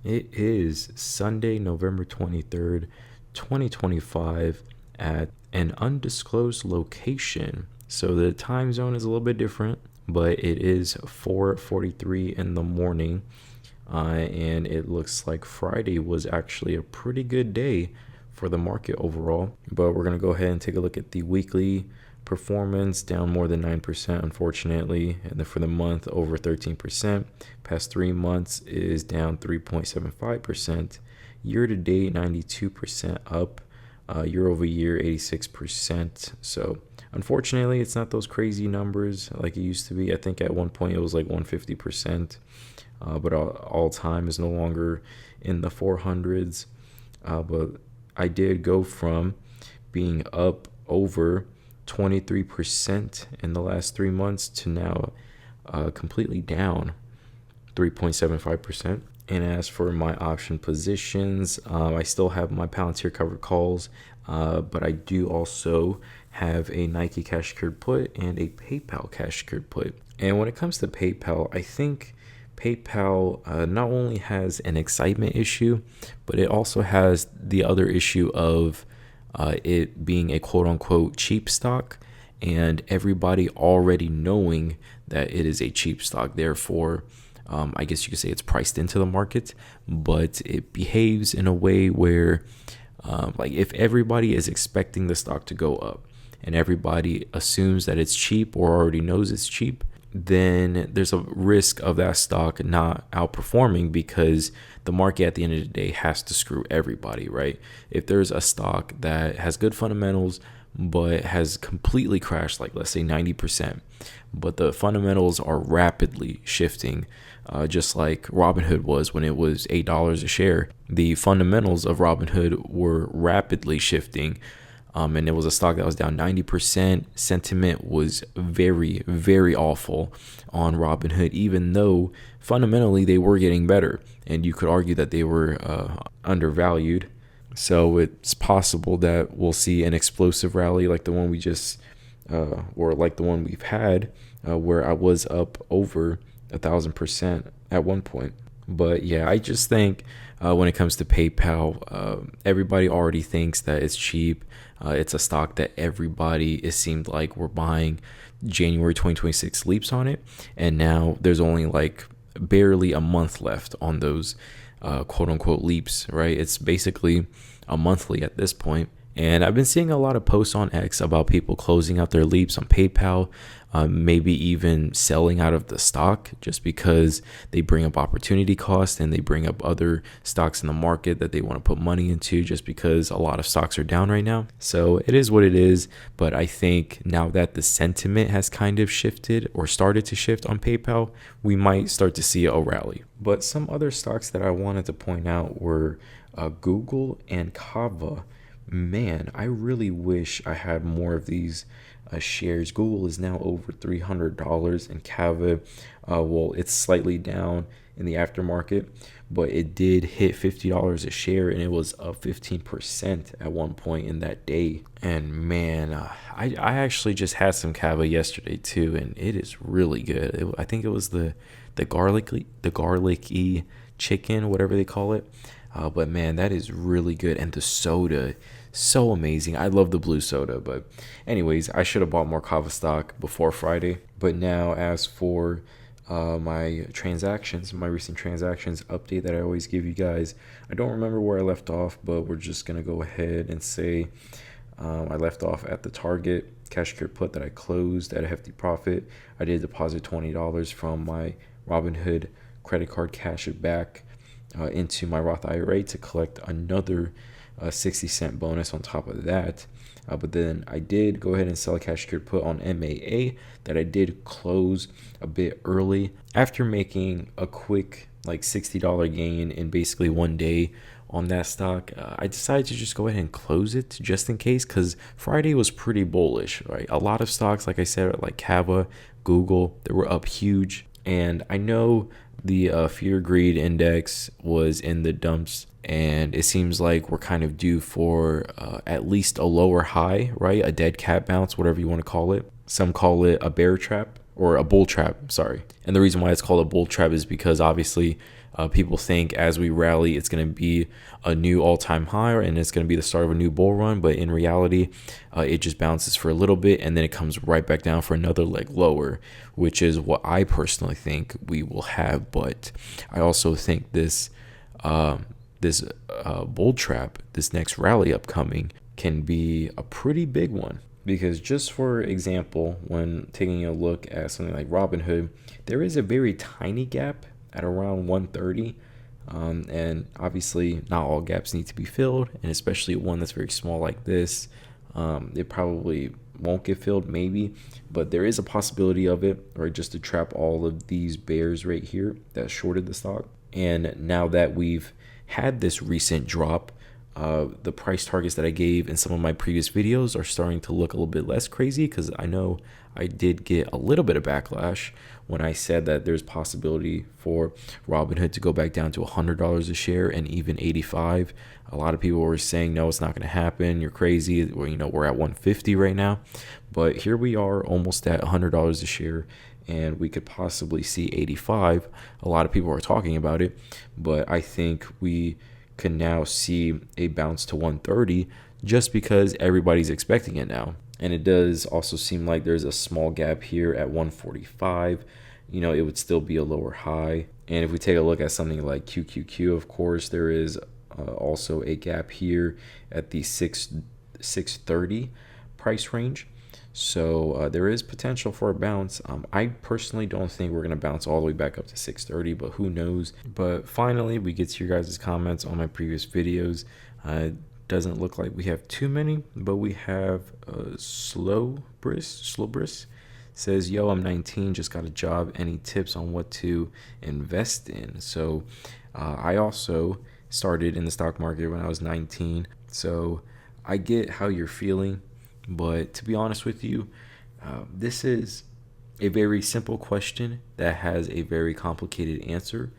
It is Sunday, November 23rd, 2025, at an undisclosed location. So the time zone is a little bit different, but it is 4:43 in the morning. And it looks like Friday was actually a pretty good day for the market overall. But we're going to go ahead and take a look at the weekly performance, down more than 9%, unfortunately. And then for the month, over 13%. Past 3 months is down 3.75%. Year to date, 92% up. Year over year, 86%. So unfortunately, it's not those crazy numbers like it used to be. I think at one point it was like 150%. But all time is no longer in the 400s. But I did go from being up over 23% in the last 3 months to now completely down 3.75%. And as for my option positions, I still have my Palantir covered calls, but I do also have a Nike cash secured put and a PayPal cash secured put. And when it comes to PayPal, I think PayPal not only has an excitement issue, but it also has the other issue of it being a quote unquote cheap stock and everybody already knowing that it is a cheap stock. Therefore, I guess you could say it's priced into the market, but it behaves in a way where like if everybody is expecting the stock to go up and everybody assumes that it's cheap or already knows it's cheap, then there's a risk of that stock not outperforming because the market at the end of the day has to screw everybody, right? If there's a stock that has good fundamentals but has completely crashed, like let's say 90%, but the fundamentals are rapidly shifting, just like Robinhood was when it was $8 a share. The fundamentals of Robinhood were rapidly shifting. And it was a stock that was down 90%. Sentiment was very, very awful on Robinhood, even though fundamentally they were getting better. And you could argue that they were undervalued. So it's possible that we'll see an explosive rally like the one we just, or like the one we've had, where I was up over 1,000% at one point. But yeah, I just think when it comes to PayPal, everybody already thinks that it's cheap. It's a stock that everybody, it seemed like, were buying January 2026 leaps on it. And now there's only like barely a month left on those quote unquote leaps, right? It's basically a monthly at this point. And I've been seeing a lot of posts on X about people closing out their leaps on PayPal, maybe even selling out of the stock just because they bring up opportunity cost and they bring up other stocks in the market that they want to put money into just because a lot of stocks are down right now. So it is what it is. But I think now that the sentiment has kind of shifted or started to shift on PayPal, we might start to see a rally. But some other stocks that I wanted to point out were Google and Kava. Man, I really wish I had more of these shares. Google is now over $300, and Kava, well, it's slightly down in the aftermarket, but it did hit $50 a share, and it was up 15% at one point in that day. And man, I actually just had some Kava yesterday too, and it is really good. I think it was the garlicky chicken, whatever they call it. But man, that is really good. And the soda, so amazing. I love the blue soda. But anyways, I should have bought more Kava stock before Friday. But now as for my transactions, my recent transactions update that I always give you guys, I don't remember where I left off, but we're just going to go ahead and say I left off at the Target cash secured put that I closed at a hefty profit. I did deposit $20 from my Robinhood credit card, cash it back into my Roth IRA to collect another 60-cent bonus on top of that. But then I did go ahead and sell a cash secured put on MAA that I did close a bit early after making a quick like $60 gain in basically one day on that stock. I decided to just go ahead and close it just in case, because Friday was pretty bullish, right? A lot of stocks, like I said, like Kava, Google, they were up huge. And I know the fear greed index was in the dumps, and it seems like we're kind of due for at least a lower high, right? A dead cat bounce, whatever you want to call it. Some call it a bear trap or a bull trap, sorry. And the reason why it's called a bull trap is because obviously People think as we rally, it's going to be a new all-time high and it's going to be the start of a new bull run. But in reality, it just bounces for a little bit and then it comes right back down for another leg lower, which is what I personally think we will have. But I also think this bull trap, this next rally upcoming, can be a pretty big one. Because just for example, when taking a look at something like Robinhood, there is a very tiny gap at around 130. And obviously not all gaps need to be filled. And especially one that's very small like this, it probably won't get filled maybe. But there is a possibility of it, or just to trap all of these bears right here that shorted the stock. And now that we've had this recent drop, the price targets that I gave in some of my previous videos are starting to look a little bit less crazy, because I know I did get a little bit of backlash when I said that there's possibility for Robinhood to go back down to $100 a share and even 85. A lot of people were saying, no, it's not going to happen. You're crazy. Well, we're at 150 right now, but here we are almost at $100 a share, and we could possibly see 85. A lot of people are talking about it, but I think we can now see a bounce to 130 just because everybody's expecting it now. And it does also seem like there's a small gap here at 145. It would still be a lower high. And if we take a look at something like QQQ, of course, there is also a gap here at the 630 price range. So there is potential for a bounce. I personally don't think we're going to bounce all the way back up to 630, but who knows. But finally, we get to your guys' comments on my previous videos. Doesn't look like we have too many, but we have Slow Briss says, yo, I'm 19, just got a job. Any tips on what to invest in? So I also started in the stock market when I was 19. So I get how you're feeling. But to be honest with you, this is a very simple question that has a very complicated answer.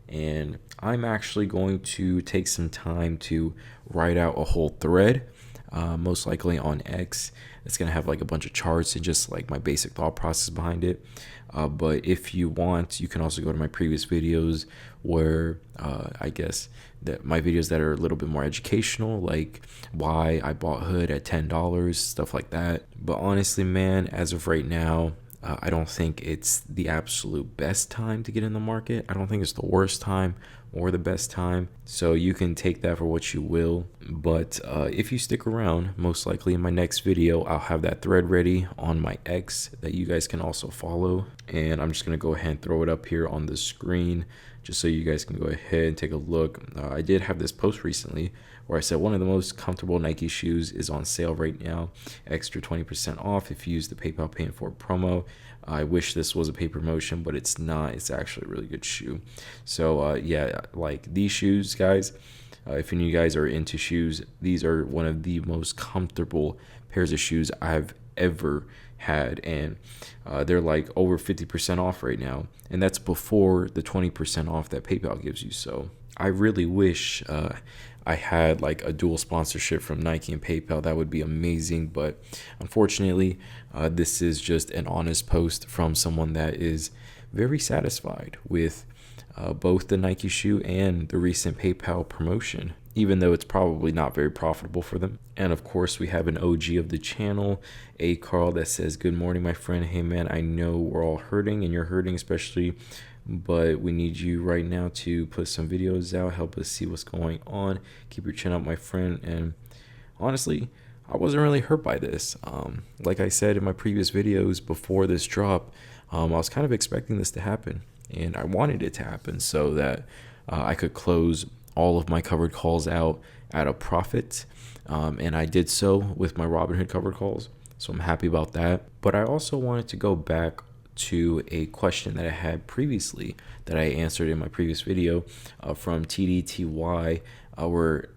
And I'm actually going to take some time to write out a whole thread, most likely on X. It's going to have like a bunch of charts and just like my basic thought process behind it. But if you want, you can also go to my previous videos where I guess that my videos that are a little bit more educational, like why I bought Hood at $10, stuff like that. But honestly, man, as of right now, I don't think it's the absolute best time to get in the market. I don't think it's the worst time or the best time. So you can take that for what you will. But if you stick around, most likely in my next video, I'll have that thread ready on my X that you guys can also follow. And I'm just going to go ahead and throw it up here on the screen just so you guys can go ahead and take a look. I did have this post recently where I said one of the most comfortable Nike shoes is on sale right now, extra 20% off if you use the PayPal Pay in 4 promo. I wish this was a paid promotion, but it's not. It's actually a really good shoe. So yeah, like these shoes, guys, if any of you guys are into shoes, these are one of the most comfortable pairs of shoes I've ever had, and they're like over 50% off right now, and that's before the 20% off that PayPal gives you. So I really wish I had like a dual sponsorship from Nike and PayPal. That would be amazing, but unfortunately this is just an honest post from someone that is very satisfied with both the Nike shoe and the recent PayPal promotion, even though it's probably not very profitable for them. And of course, we have an OG of the channel, A. Carl, that says, good morning, my friend. Hey, man, I know we're all hurting and you're hurting especially, but we need you right now to put some videos out, help us see what's going on. Keep your chin up, my friend. And honestly, I wasn't really hurt by this. Like I said in my previous videos before this drop, I was kind of expecting this to happen, and I wanted it to happen so that I could close all of my covered calls out at a profit. And I did so with my Robinhood covered calls. So I'm happy about that. But I also wanted to go back to a question that I had previously that I answered in my previous video from TDTY, where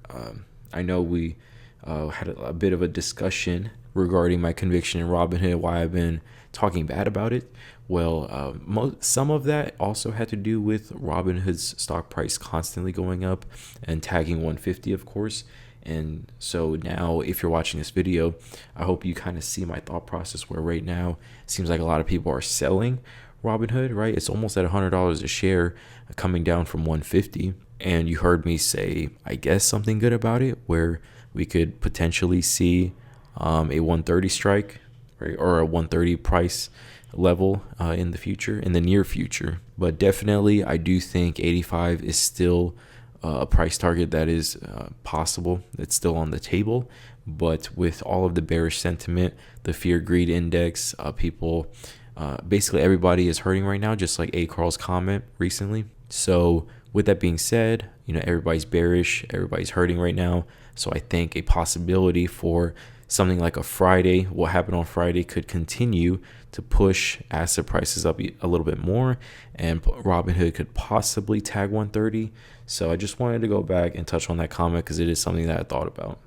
I know we had a bit of a discussion regarding my conviction in Robinhood, why I've been talking bad about it. Well, some of that also had to do with Robinhood's stock price constantly going up and tagging 150, of course. And so now if you're watching this video, I hope you kind of see my thought process, where right now it seems like a lot of people are selling Robinhood, right? It's almost at $100 a share, coming down from 150. And you heard me say, I guess, something good about it, where we could potentially see a 130 strike, right, or a 130 price level in the future, in the near future. But definitely, I do think 85 is still a price target that is possible. It's still on the table. But with all of the bearish sentiment, the fear greed index, people, basically everybody is hurting right now, just like A. Carl's comment recently. So with that being said, everybody's bearish, everybody's hurting right now. So I think a possibility for something like a Friday, what happened on Friday, could continue to push asset prices up a little bit more, and Robinhood could possibly tag 130. So I just wanted to go back and touch on that comment because it is something that I thought about.